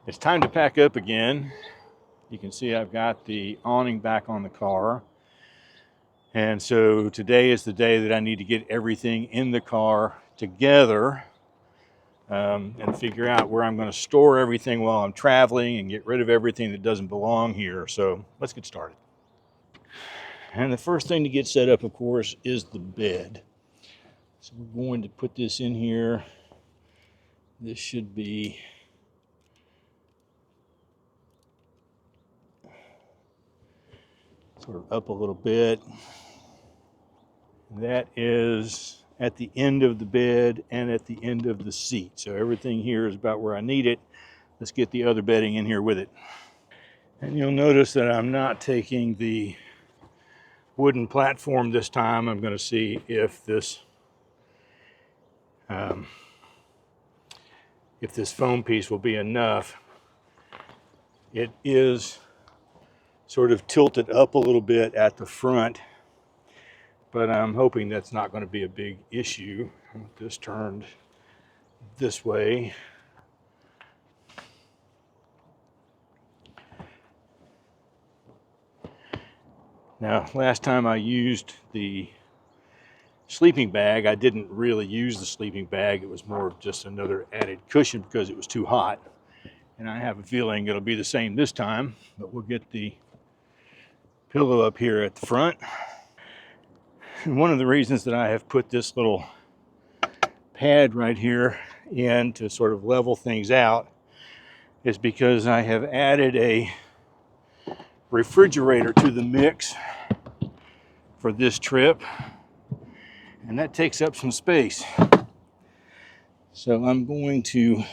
It's time to pack up again. You can see I've got the awning back on the car. And so today is the day that I need to get everything in the car together and figure out where I'm going to store everything while I'm traveling and get rid of everything that doesn't belong here. So let's get started. And the first thing to get set up, of course, is the bed. So we're going to put this in here. This should be sort of up a little bit. That is at the end of the bed and at the end of the seat. So everything here is about where I need it. Let's get the other bedding in here with it. And you'll notice that I'm not taking the wooden platform this time. I'm going to see if this foam piece will be enough. It is sort of tilted up a little bit at the front, but I'm hoping that's not going to be a big issue. I want this turned this way. Now, last time I used the sleeping bag, I didn't really use the sleeping bag. It was more of just another added cushion because it was too hot. And I have a feeling it'll be the same this time, but we'll get the pillow up here at the front. And one of the reasons that I have put this little pad right here in to sort of level things out is because I have added a refrigerator to the mix for this trip, and that takes up some space. So I'm going to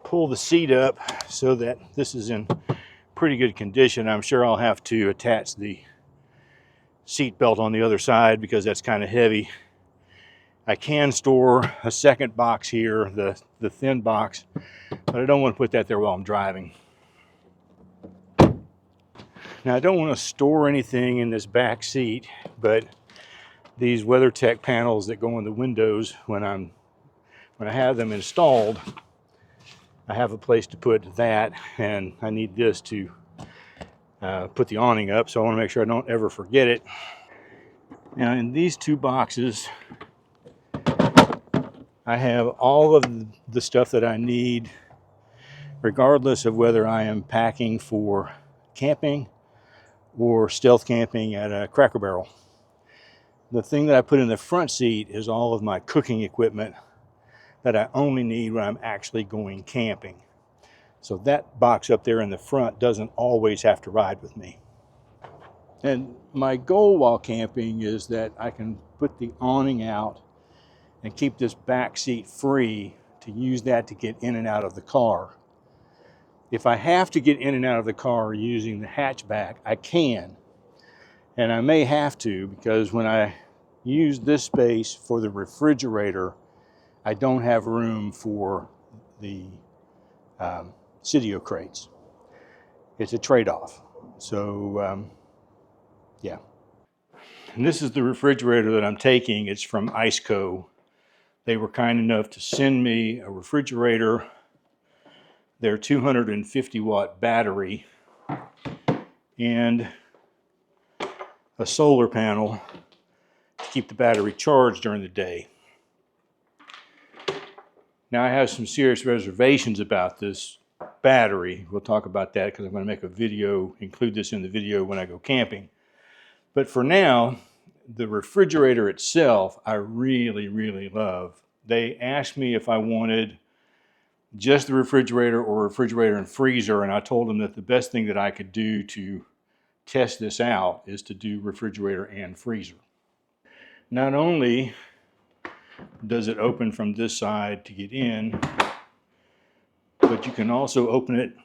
pull the seat up so that this is in pretty good condition. I'm sure I'll have to attach the seat belt on the other side because that's kind of heavy. I can store a second box here, the thin box, but I don't want to put that there while I'm driving. Now, I don't want to store anything in this back seat, but these WeatherTech panels that go in the windows, when I have them installed, I have a place to put that, and I need this to put the awning up, so I want to make sure I don't ever forget it. Now, in these two boxes, I have all of the stuff that I need, regardless of whether I am packing for camping or stealth camping at a Cracker Barrel. The thing that I put in the front seat is all of my cooking equipment that I only need when I'm actually going camping. So that box up there in the front doesn't always have to ride with me. And my goal while camping is that I can put the awning out and keep this back seat free to use that to get in and out of the car. If I have to get in and out of the car using the hatchback, I can. And I may have to, because when I use this space for the refrigerator, I don't have room for the Cydio crates. It's a trade-off. So, yeah. And this is the refrigerator that I'm taking. It's from IceCo. They were kind enough to send me a refrigerator, their 250 watt battery, and a solar panel to keep the battery charged during the day. Now, I have some serious reservations about this battery. We'll talk about that because I'm going to make a video, include this in the video when I go camping. But for now, the refrigerator itself, I really, really love. They asked me if I wanted just the refrigerator or refrigerator and freezer, and I told them that the best thing that I could do to test this out is to do refrigerator and freezer. Not only does it open from this side to get in, but you can also open it,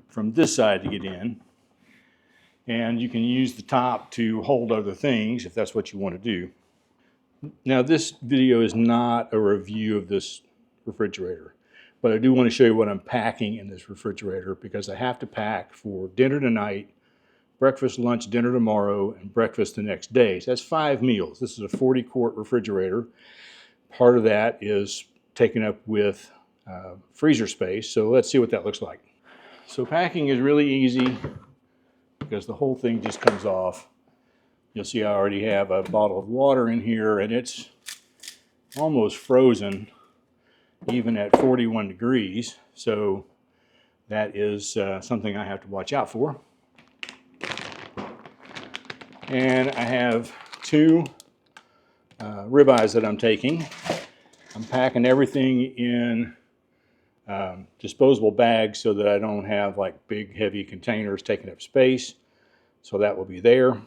from this side to get in. And you can use the top to hold other things if that's what you want to do. Now, this video is not a review of this refrigerator, but I do want to show you what I'm packing in this refrigerator because I have to pack for dinner tonight, breakfast, lunch, dinner tomorrow, and breakfast the next day. So that's 5 meals. This is a 40-quart refrigerator. Part of that is taken up with freezer space. So let's see what that looks like. So packing is really easy because the whole thing just comes off. You'll see I already have a bottle of water in here, and it's almost frozen even at 41 degrees. So that is something I have to watch out for. And I have 2 ribeyes that I'm taking. I'm packing everything in disposable bags so that I don't have like big heavy containers taking up space. So that will be there.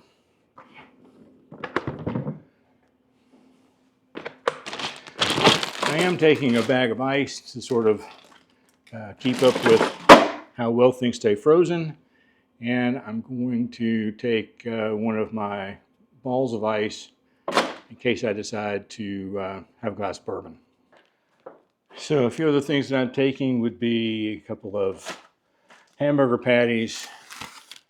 I am taking a bag of ice to sort of keep up with how well things stay frozen. And I'm going to take one of my balls of ice in case I decide to have a glass of bourbon. So a few other things that I'm taking would be a couple of hamburger patties.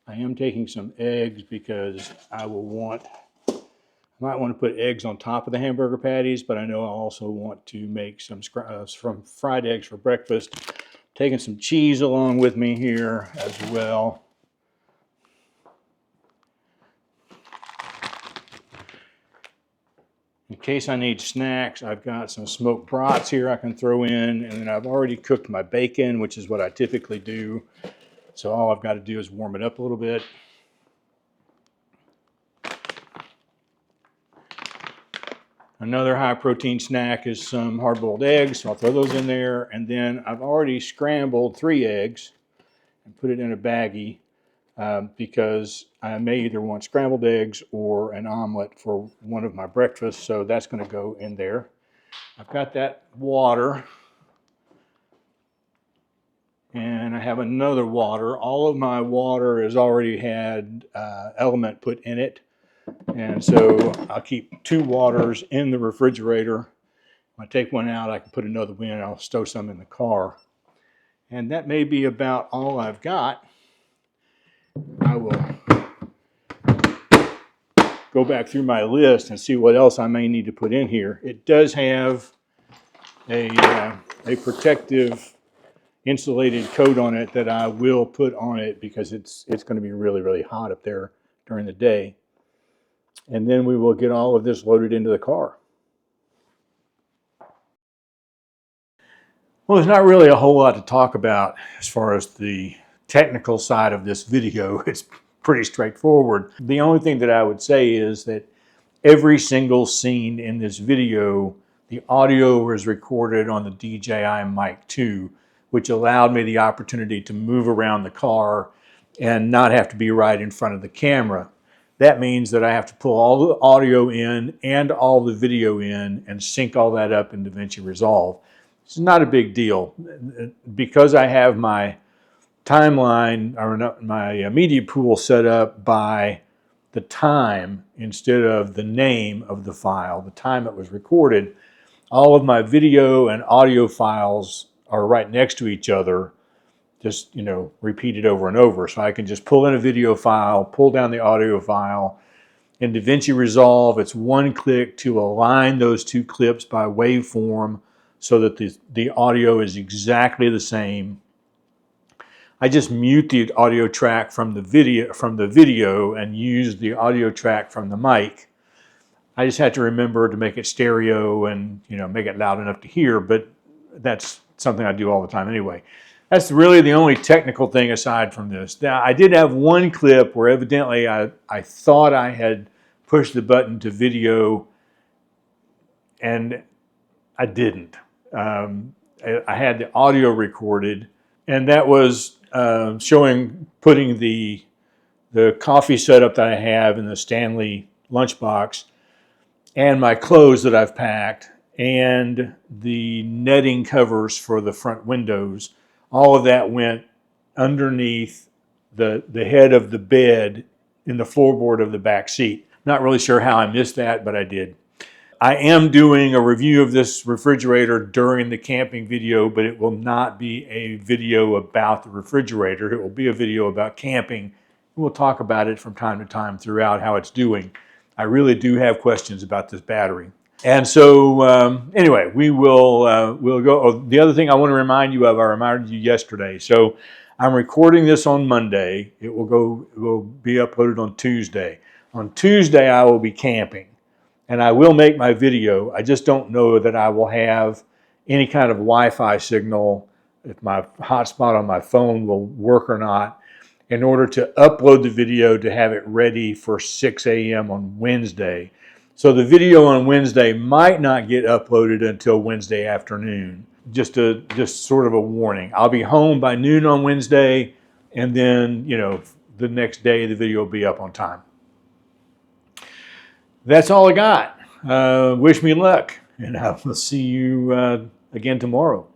I am taking some eggs because I might want to put eggs on top of the hamburger patties, but I know I also want to make some fried eggs for breakfast. Taking some cheese along with me here as well. In case I need snacks, I've got some smoked brats here I can throw in, and then I've already cooked my bacon, which is what I typically do. So all I've got to do is warm it up a little bit. Another high protein snack is some hard-boiled eggs, so I'll throw those in there. And then I've already scrambled 3 eggs and put it in a baggie because I may either want scrambled eggs or an omelet for one of my breakfasts, so that's going to go in there. I've got that water, and I have another water. All of my water has already had element put in it, and so I'll keep 2 waters in the refrigerator. When I take one out, I can put another one in. I'll stow some in the car. And that may be about all I've got. I will go back through my list and see what else I may need to put in here. It does have a protective insulated coat on it that I will put on it because it's going to be really, really hot up there during the day. And then we will get all of this loaded into the car. Well, there's not really a whole lot to talk about as far as the technical side of this video. It's pretty straightforward. The only thing that I would say is that every single scene in this video, the audio was recorded on the DJI Mic 2, which allowed me the opportunity to move around the car and not have to be right in front of the camera. That means that I have to pull all the audio in and all the video in and sync all that up in DaVinci Resolve. It's not a big deal. Because I have my timeline or my media pool set up by the time instead of the name of the file, the time it was recorded, all of my video and audio files are right next to each other, just, repeated over and over. So I can just pull in a video file, pull down the audio file. In DaVinci Resolve, it's one click to align those 2 clips by waveform so that the audio is exactly the same. I just mute the audio track from the video and use the audio track from the mic. I just had to remember to make it stereo and make it loud enough to hear, but that's something I do all the time anyway. That's really the only technical thing aside from this. Now, I did have one clip where evidently I thought I had pushed the button to video and I didn't. I had the audio recorded, and that was putting the coffee setup that I have in the Stanley lunchbox and my clothes that I've packed and the netting covers for the front windows. All of that went underneath the head of the bed in the floorboard of the back seat. Not really sure how I missed that, but I did. I am doing a review of this refrigerator during the camping video, but it will not be a video about the refrigerator. It will be a video about camping We'll talk about it from time to time throughout how it's doing. I really do have questions about this battery. And so anyway, we'll go. Oh, the other thing I want to remind you of, I reminded you yesterday. So I'm recording this on Monday. It will be uploaded on Tuesday. On Tuesday, I will be camping, and I will make my video. I just don't know that I will have any kind of Wi-Fi signal, if my hotspot on my phone will work or not, in order to upload the video to have it ready for 6 a.m. on Wednesday. So the video on Wednesday might not get uploaded until Wednesday afternoon. Just sort of a warning. I'll be home by noon on Wednesday, and then, the next day the video will be up on time. That's all I got. Wish me luck, and I will see you again tomorrow.